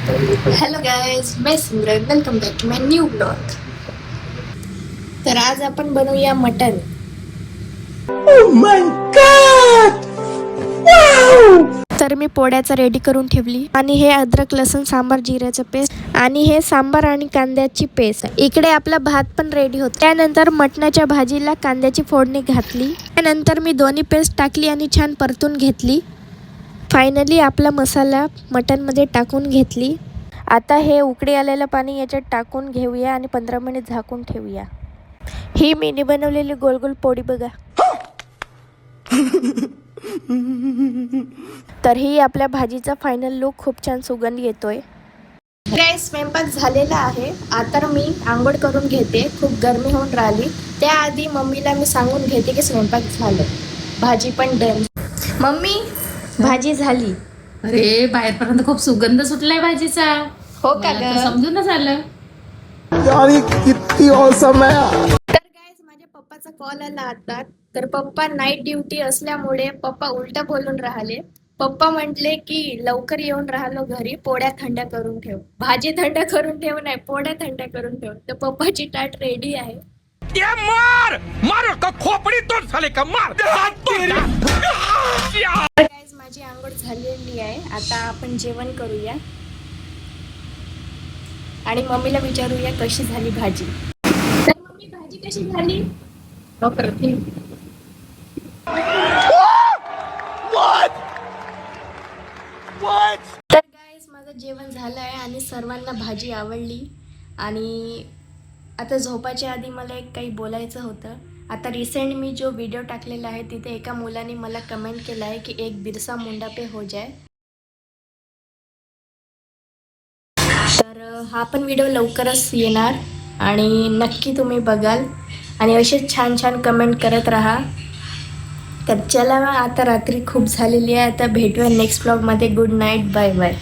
Hello guys, मैं Simran. Welcome back to my new blog. तर आज आपण बनवूया mutton. Oh my God! Wow! तर मी पोळ्याचं रेडी करून ठेवली आणि हे अद्रक लसूण सांबार जिऱ्याचं पेस्ट आणि हे सांबार आणि कांद्याची पेस्ट. इकडे आपला भात पण रेडी होता. त्यानंतर मटणाच्या भाजीला कांद्याची फोडणी घातली. त्यानंतर मी दोन्ही पेस्ट टाकली आणि छान परतून घेतली. फायनली आपला मसाला मटनमध्ये टाकून घेतली. आता हे उकळी आलेलं पाणी याच्यात टाकून घेऊया आणि 15 मिनिट झाकून ठेवूया. ही मीनी बनवलेली गोल गोल पोळी बघा. तर ही आपल्या भाजीचा फायनल लुक खूप छान सुगंध येतोय. गाईस, स्वयंपाक झालेला आहे. आता मी आंघोळ करून घेते. खूप गरमी होऊन राहिली. त्याआधी मम्मीला मी सांगून घेते की स्वयंपाक झालं. भाजी पण डन. मम्मी, भाजी झाली. अरे बाहेरपर्यंत खूप सुगंध सुटलाय भाजीचा. हो का मला तर ग? समजूनच आलं. यार ये कितनी औसम है. तर गाईस, माझ्या पप्पाचा कॉल आला आता. तर पप्पा नाईट ड्युटी असल्यामुळे पप्पा उलट बोलून राहिले. पप्पा म्हटले की लवकर येऊन राहिलो घरी, पोळ्या थंड करून ठेव. भाजी थंड करून ठेव नाही, पोळ्या थंड करून ठेव. तर पप्पाची ताट रेडी आहे. मार मार का खोपडी तोड झाले का मार गाईस, माझी आंघोळ झालेली आहे. आता आपण जेवण करूया आणि मम्मीला विचारूया कशी झाली भाजी. तर मम्मी, भाजी कशी झाली? तर गाईस, माझं जेवण झालं आहे आणि सर्वांना भाजी आवडली. आणि आता झोपायच्या आधी मला एक काही बोलायचं होतं. आता रिसेंट मी जो व्हिडिओ टाकलेला आहे तिथे एका मुलाने मला कमेंट केला आहे की एक बिरसा मुंडा पे हो जाए. तर हा पण व्हिडिओ लवकरच येणार आणि नक्की तुम्ही बघाल आणि असेच छान छान कमेंट करत राहा. तर चला, आता रात्री खूप झालेली आहे. आता भेटूया नेक्स्ट व्लॉगमध्ये. Good night, bye bye.